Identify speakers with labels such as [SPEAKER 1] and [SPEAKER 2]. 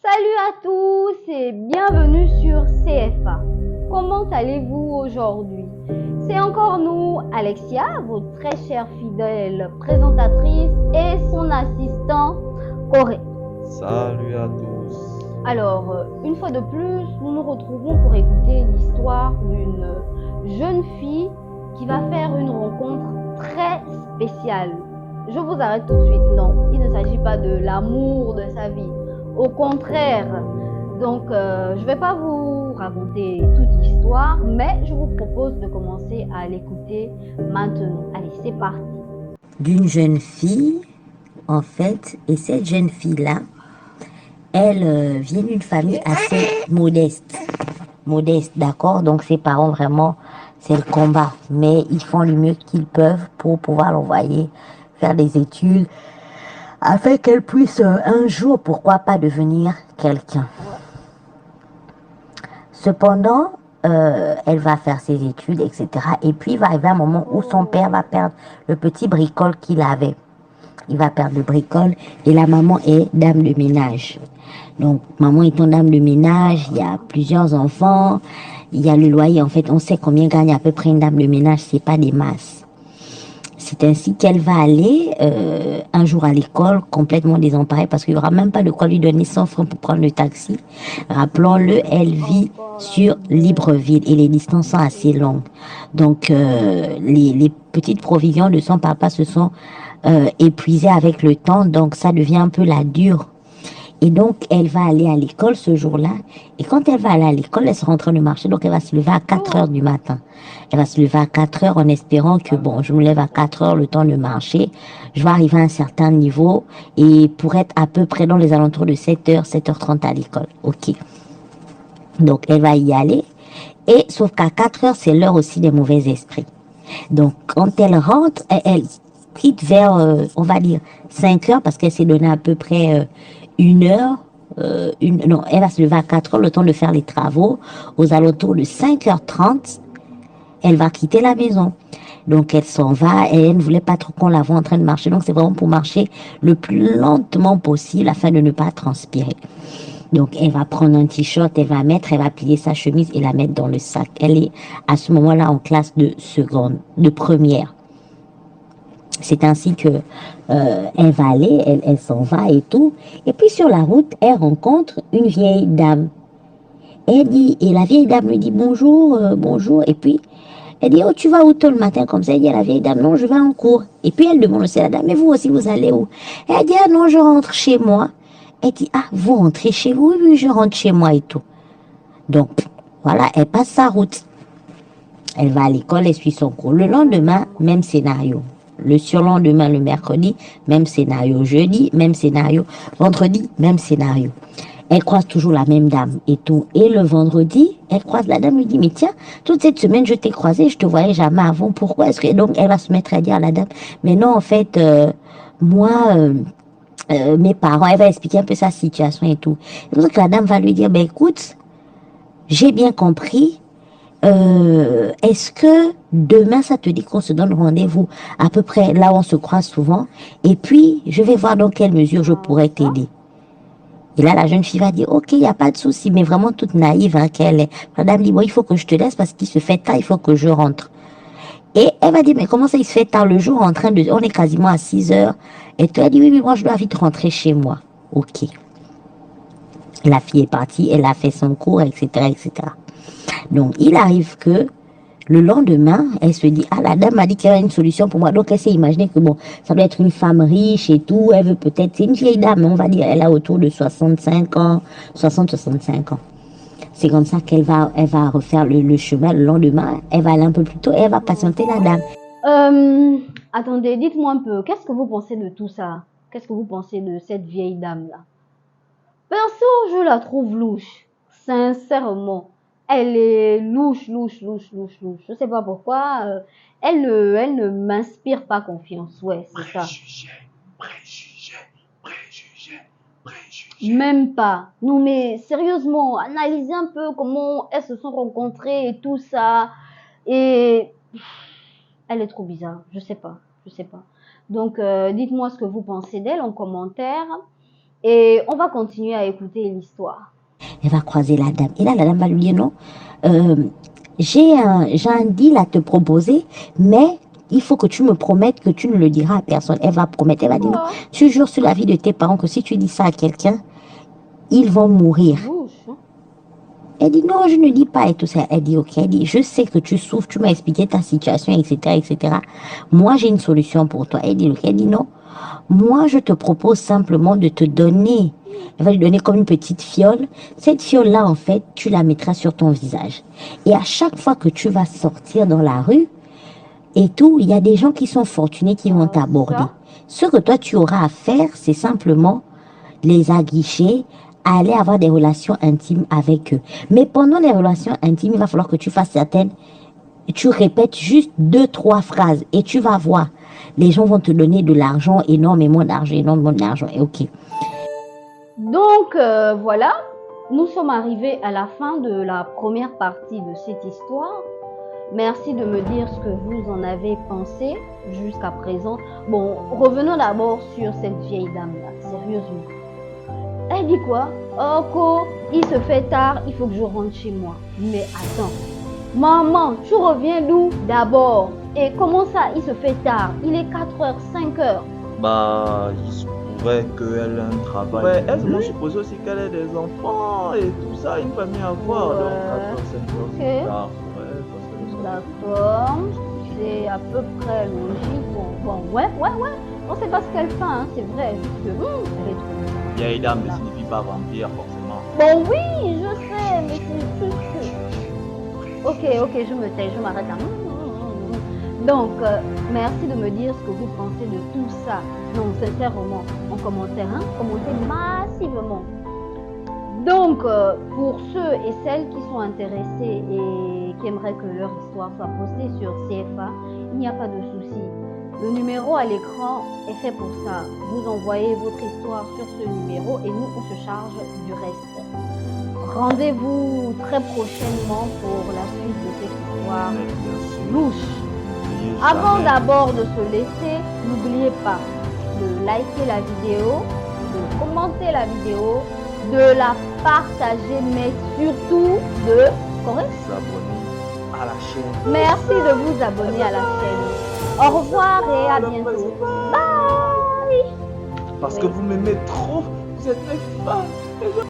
[SPEAKER 1] Salut à tous et bienvenue sur CFA. Comment allez-vous aujourd'hui? C'est encore nous, Alexia, votre très chère fidèle présentatrice et son assistant Corée.
[SPEAKER 2] Salut à tous.
[SPEAKER 1] Alors, une fois de plus, nous nous retrouvons pour écouter l'histoire d'une jeune fille qui va faire une rencontre très spéciale. Je vous arrête tout de suite, non, il ne s'agit pas de l'amour de sa vie. Au contraire, donc je ne vais pas vous raconter toute l'histoire, mais je vous propose de commencer à l'écouter maintenant. Allez, c'est parti.
[SPEAKER 3] D'une jeune fille, en fait, et cette jeune fille-là, elle vient d'une famille assez modeste. Modeste, d'accord? Donc ses parents, vraiment, c'est le combat. Mais ils font le mieux qu'ils peuvent pour pouvoir l'envoyer faire des études, afin qu'elle puisse un jour, pourquoi pas, devenir quelqu'un. Cependant, elle va faire ses études, etc. Et puis, il va arriver un moment où son père va perdre le petit bricole qu'il avait. Il va perdre le bricole et la maman est dame de ménage. Donc, maman étant dame de ménage, il y a plusieurs enfants, il y a le loyer. En fait, on sait combien gagne à peu près une dame de ménage, c'est pas des masses. C'est ainsi qu'elle va aller un jour à l'école complètement désemparée parce qu'il n'y aura même pas de quoi lui donner 100 francs pour prendre le taxi. Rappelons-le, elle vit sur Libreville et les distances sont assez longues. Donc, les petites provisions de son papa se sont épuisées avec le temps, donc ça devient un peu la dure. Et donc, elle va aller à l'école ce jour-là. Et quand elle va aller à l'école, elle sera en train de marcher. Donc, elle va se lever à 4 heures du matin. Elle va se lever à 4 heures en espérant que, bon, je me lève à 4 heures, le temps de marcher. Je vais arriver à un certain niveau et pour être à peu près dans les alentours de 7 heures, 7h30 à l'école. OK. Donc, elle va y aller. Et sauf qu'à 4 heures, c'est l'heure aussi des mauvais esprits. Donc, quand elle rentre, elle quitte vers, on va dire, 5 heures parce qu'elle s'est donné à peu près une heure. Non, elle va se lever à 4 heures, le temps de faire les travaux. Aux alentours de 5h30, elle va quitter la maison. Donc, elle s'en va et elle ne voulait pas trop qu'on la voie en train de marcher. Donc, c'est vraiment pour marcher le plus lentement possible afin de ne pas transpirer. Donc, elle va prendre un t-shirt, elle va plier sa chemise et la mettre dans le sac. Elle est à ce moment-là en classe de seconde, de première. C'est ainsi que elle va aller, elle s'en va et tout. Et puis sur la route, elle rencontre une vieille dame. Elle dit, et la vieille dame lui dit bonjour, bonjour. Et puis elle dit, oh, tu vas où tôt le matin comme ça? Elle dit à la vieille dame, non, je vais en cours. Et puis elle demande aussi à la dame, mais vous aussi, vous allez où? Elle dit, ah non, je rentre chez moi. Elle dit, ah, vous rentrez chez vous? Oui, oui, je rentre chez moi et tout. Donc, voilà, elle passe sa route. Elle va à l'école, elle suit son cours. Le lendemain, même scénario. Le surlendemain, le mercredi, même scénario. Jeudi, même scénario. Vendredi, même scénario. Elle croise toujours la même dame et tout. Et le vendredi, elle croise la dame, lui dit, mais tiens, toute cette semaine, je t'ai croisée, je te voyais jamais avant. Pourquoi est-ce que... Donc, elle va se mettre à dire à la dame, mais non, en fait, moi... mes parents, elle va expliquer un peu sa situation et tout. Et donc la dame va lui dire, ben écoute, j'ai bien compris, est-ce que demain, ça te dit qu'on se donne rendez-vous à peu près là où on se croise souvent et puis, je vais voir dans quelle mesure je pourrais t'aider. Et là, la jeune fille va dire, ok, il n'y a pas de souci, mais vraiment toute naïve hein, qu'elle est. La dame dit, bon, il faut que je te laisse parce qu'il se fait tard, il faut que je rentre. Et elle va dire, mais comment ça, il se fait tard le jour en train de... On est quasiment à 6 heures. Et toi, elle dit, oui, mais moi, je dois vite rentrer chez moi. Ok. La fille est partie, elle a fait son cours, etc., etc. Donc, il arrive que le lendemain, elle se dit, ah, la dame m'a dit qu'il y avait une solution pour moi. Donc, elle s'est imaginée que, bon, ça doit être une femme riche et tout. Elle veut peut-être, c'est une vieille dame, on va dire, elle a autour de 65 ans, 60-65 ans. C'est comme ça elle va refaire le chemin le lendemain. Elle va aller un peu plus tôt et elle va patienter la dame.
[SPEAKER 1] Attendez, dites-moi un peu, qu'est-ce que vous pensez de tout ça? Qu'est-ce que vous pensez de cette vieille dame-là? Perso, je la trouve louche. Sincèrement. Elle est louche, louche, louche, louche, louche. Je sais pas pourquoi. Elle ne m'inspire pas confiance. Ouais, c'est ça. Même pas. Non, mais sérieusement, analysez un peu comment elles se sont rencontrées et tout ça. Et elle est trop bizarre. Je sais pas. Je sais pas. Donc, dites-moi ce que vous pensez d'elle en commentaire. Et on va continuer à écouter l'histoire.
[SPEAKER 3] Elle va croiser la dame. Et là, la dame va lui dire non, euh, j'ai un deal à te proposer, mais il faut que tu me promettes que tu ne le diras à personne. Elle va promettre, elle va dire non,
[SPEAKER 1] Oh,
[SPEAKER 3] tu jures sur la vie de tes parents que si tu dis ça à quelqu'un, ils vont mourir.
[SPEAKER 1] bouche. Hein.
[SPEAKER 3] Elle dit non, je ne dis pas et tout ça. Elle dit ok, elle dit je sais que tu souffres, tu m'as expliqué ta situation, etc., etc. Moi, j'ai une solution pour toi. Elle dit ok, elle dit non. Moi, je te propose simplement de te donner. Elle va lui donner comme une petite fiole. Cette fiole-là, en fait, tu la mettras sur ton visage. Et à chaque fois que tu vas sortir dans la rue et tout, il y a des gens qui sont fortunés qui vont t'aborder.
[SPEAKER 1] Ça,
[SPEAKER 3] Ce que toi, tu auras à faire, c'est simplement les aguicher, aller avoir des relations intimes avec eux. Mais pendant les relations intimes, il va falloir que tu fasses certaines, tu répètes juste 2, 3 phrases et tu vas voir. Les gens vont te donner de l'argent, énormément d'argent, et ok.
[SPEAKER 1] donc voilà, nous sommes arrivés à la fin de la première partie de cette histoire. Merci de me dire ce que vous en avez pensé jusqu'à présent. Bon, revenons d'abord sur cette vieille dame-là, sérieusement. Elle dit quoi? Oh, Ko, il se fait tard, il faut que je rentre chez moi. Mais attends, maman, tu reviens d'où d'abord? Et comment ça, il se fait tard? Il est 4h, 5h.
[SPEAKER 2] Bah, il se pourrait qu'elle ait un travail. Ouais, moi je suppose aussi qu'elle ait des enfants et tout ça, une famille à voir.
[SPEAKER 1] Ouais.
[SPEAKER 2] Donc 4h, 5h, c'est
[SPEAKER 1] Ok.
[SPEAKER 2] tard pour elle parce que le soleil.
[SPEAKER 1] D'accord, c'est à peu près logique. Bon, ouais. On sait pas ce qu'elle fait, hein, c'est vrai. Juste que, elle est trop.
[SPEAKER 2] Vieille dame ne signifie pas vampire forcément.
[SPEAKER 1] Bon, oui, je sais, mais c'est juste que. Ok, je me tais, je m'arrête là. Donc, merci de me dire ce que vous pensez de tout ça. Non, sincèrement, en commentaire, hein, commentez massivement. Donc, pour ceux et celles qui sont intéressés et qui aimeraient que leur histoire soit postée sur CFA, il n'y a pas de souci. Le numéro à l'écran est fait pour ça. Vous envoyez votre histoire sur ce numéro et nous, on se charge du reste. Rendez-vous très prochainement pour la suite de cette histoire louche. Avant d'abord de se laisser, n'oubliez pas de liker la vidéo, de commenter la vidéo, de la partager, mais surtout de
[SPEAKER 2] s'abonner à la chaîne.
[SPEAKER 1] Merci de vous abonner à la chaîne. Au revoir et à bientôt. Bye.
[SPEAKER 2] Parce que vous m'aimez trop, vous êtes mes fans.